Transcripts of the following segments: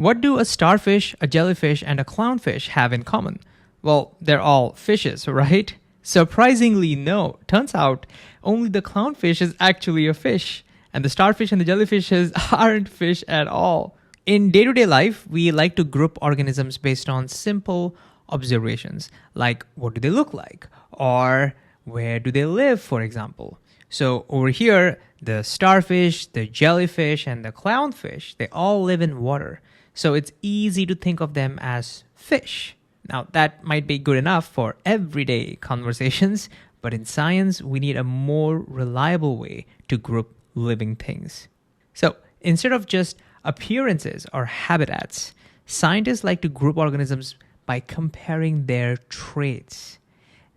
What do a starfish, a jellyfish, and a clownfish have in common? Well, they're all fishes, right? Surprisingly, no. Turns out only the clownfish is actually a fish, and the starfish and the jellyfishes aren't fish at all. In day-to-day life, we like to group organisms based on simple observations, like what do they look like, or where do they live, for example. So over here, the starfish, the jellyfish, and the clownfish, they all live in water. So it's easy to think of them as fish. Now, that might be good enough for everyday conversations, but in science, we need a more reliable way to group living things. So instead of just appearances or habitats, scientists like to group organisms by comparing their traits.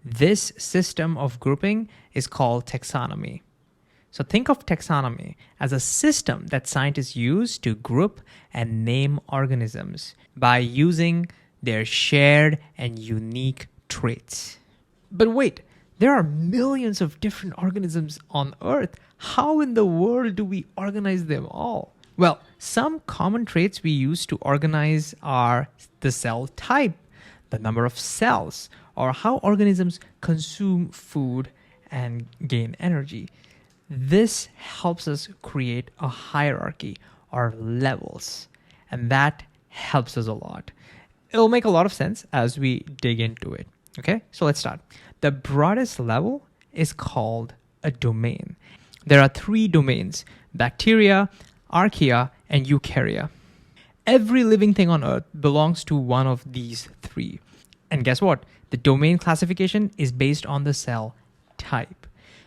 This system of grouping is called taxonomy. So think of taxonomy as a system that scientists use to group and name organisms by using their shared and unique traits. But wait, there are millions of different organisms on Earth. How in the world do we organize them all? Well, some common traits we use to organize are the cell type, the number of cells, or how organisms consume food and gain energy. This helps us create a hierarchy or levels, and that helps us a lot. It'll make a lot of sense as we dig into it. Okay, so let's start. The broadest level is called a domain. There are 3 domains: bacteria, Archaea, and Eukarya. Every living thing on Earth belongs to one of these 3. And guess what? The domain classification is based on the cell type.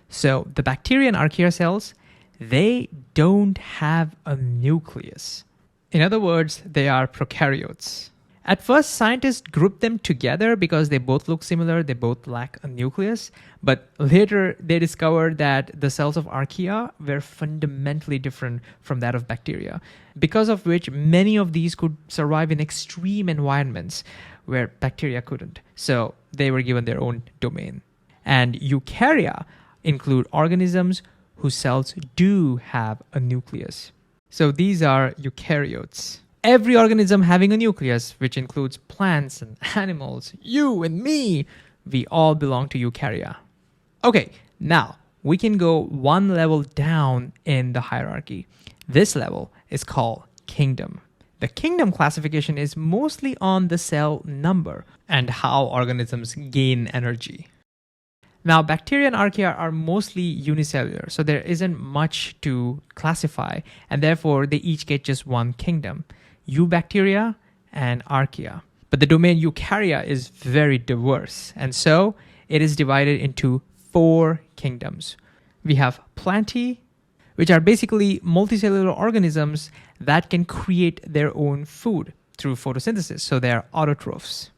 So the bacteria and Archaea cells, they don't have a nucleus. In other words, they are prokaryotes. At first, scientists grouped them together because they both look similar, they both lack a nucleus, but later they discovered that the cells of Archaea were fundamentally different from that of bacteria, because of which many of these could survive in extreme environments where bacteria couldn't. So they were given their own domain. And Eukarya include organisms whose cells do have a nucleus. So these are eukaryotes. Every organism having a nucleus, which includes plants and animals, you and me, we all belong to Eukarya. Okay, now we can go one level down in the hierarchy. This level is called kingdom. The kingdom classification is mostly on the cell number and how organisms gain energy. Now, bacteria and Archaea are mostly unicellular, so there isn't much to classify, and therefore they each get just one kingdom: Eubacteria and Archaea. But the domain Eukarya is very diverse, and so it is divided into 4 kingdoms. We have Plantae, which are basically multicellular organisms that can create their own food through photosynthesis, so they are autotrophs.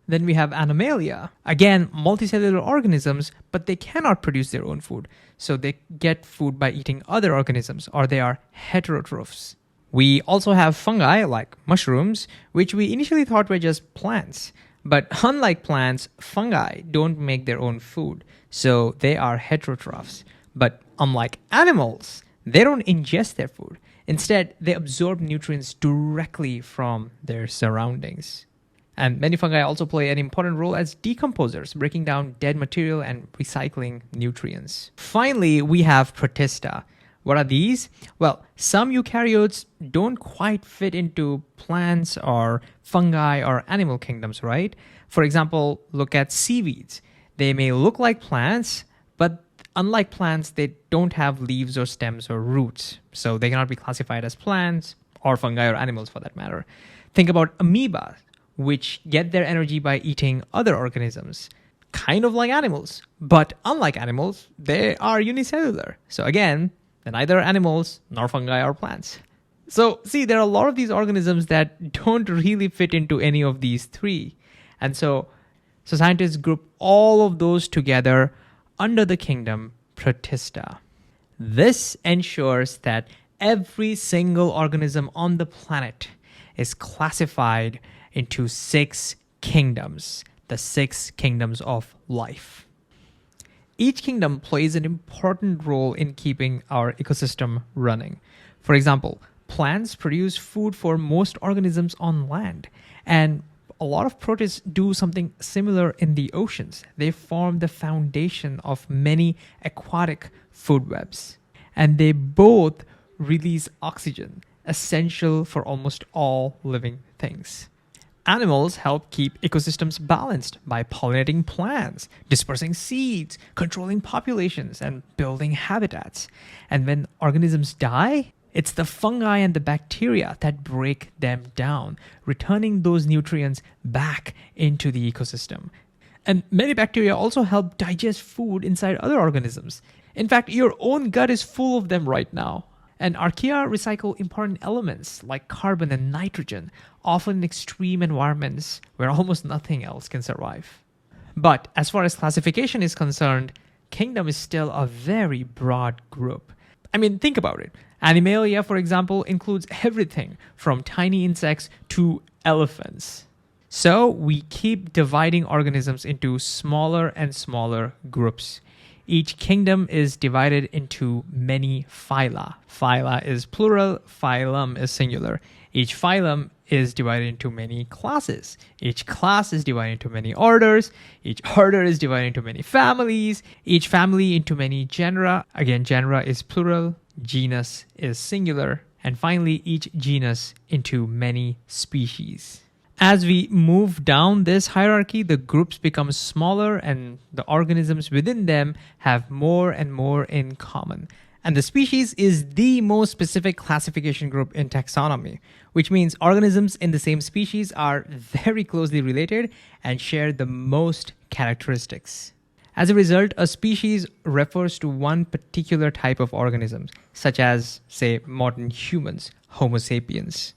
Then we have Animalia, again, multicellular organisms, but they cannot produce their own food, so they get food by eating other organisms, or they are heterotrophs. We also have fungi, like mushrooms, which we initially thought were just plants. But unlike plants, fungi don't make their own food, so they are heterotrophs. But unlike animals, they don't ingest their food. Instead, they absorb nutrients directly from their surroundings. And many fungi also play an important role as decomposers, breaking down dead material and recycling nutrients. Finally, we have Protista. What are these? Well, some eukaryotes don't quite fit into plants or fungi or animal kingdoms, right? For example, look at seaweeds. They may look like plants, but unlike plants, they don't have leaves or stems or roots. So they cannot be classified as plants or fungi or animals for that matter. Think about amoeba, which get their energy by eating other organisms, kind of like animals. But unlike animals, they are unicellular. So again, they're neither animals nor fungi or plants. So see, there are a lot of these organisms that don't really fit into any of these 3. And so scientists group all of those together under the kingdom Protista. This ensures that every single organism on the planet is classified into 6 kingdoms, the 6 kingdoms of life. Each kingdom plays an important role in keeping our ecosystem running. For example, Plants produce food for most organisms on land, and a lot of protists do something similar in the oceans. They form the foundation of many aquatic food webs, and they both release oxygen, essential for almost all living things. Animals help keep ecosystems balanced by pollinating plants, dispersing seeds, controlling populations, and building habitats. And when organisms die, it's the fungi and the bacteria that break them down, returning those nutrients back into the ecosystem. And many bacteria also help digest food inside other organisms. In fact, your own gut is full of them right now. And archaea recycle important elements like carbon and nitrogen, often in extreme environments where almost nothing else can survive. But as far as classification is concerned, kingdom is still a very broad group. I mean, think about it. Animalia, for example, includes everything from tiny insects to elephants. So we keep dividing organisms into smaller and smaller groups. Each kingdom is divided into many phyla. Phyla is plural, phylum is singular. Each phylum is divided into many classes. Each class is divided into many orders. Each order is divided into many families. Each family into many genera. Again, genera is plural, genus is singular. And finally, each genus into many species. As we move down this hierarchy, the groups become smaller and the organisms within them have more and more in common. And the species is the most specific classification group in taxonomy, which means organisms in the same species are very closely related and share the most characteristics. As a result, a species refers to one particular type of organisms, such as, say, modern humans, Homo sapiens.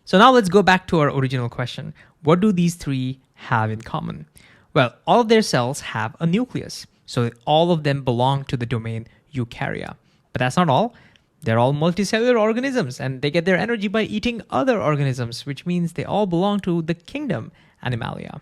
So now let's go back to our original question. What do these three have in common? Well, all of their cells have a nucleus, so all of them belong to the domain Eukarya. But that's not all. They're all multicellular organisms, and they get their energy by eating other organisms, which means they all belong to the kingdom Animalia.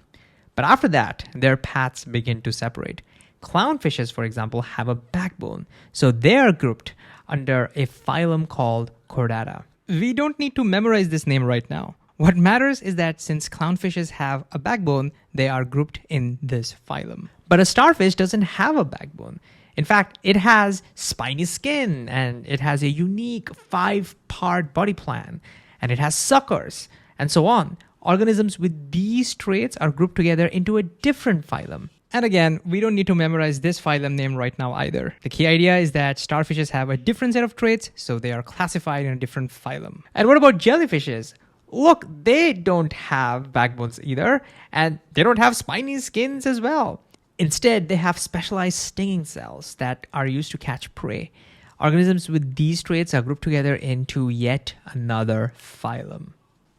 But after that, their paths begin to separate. Clownfishes, for example, have a backbone, so they are grouped under a phylum called Chordata. We don't need to memorize this name right now. What matters is that since clownfishes have a backbone, they are grouped in this phylum. But a starfish doesn't have a backbone. In fact, it has spiny skin, and it has a unique 5-part body plan, and it has suckers, and so on. Organisms with these traits are grouped together into a different phylum. And again, we don't need to memorize this phylum name right now either. The key idea is that starfishes have a different set of traits, so they are classified in a different phylum. And what about jellyfishes? Look, they don't have backbones either, and they don't have spiny skins as well. Instead, they have specialized stinging cells that are used to catch prey. Organisms with these traits are grouped together into yet another phylum.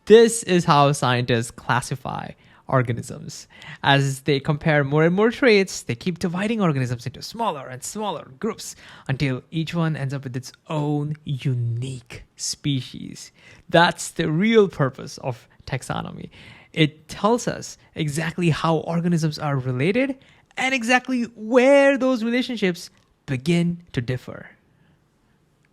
This is how scientists classify organisms. As they compare more and more traits, they keep dividing organisms into smaller and smaller groups until each one ends up with its own unique species. That's the real purpose of taxonomy. It tells us exactly how organisms are related and exactly where those relationships begin to differ.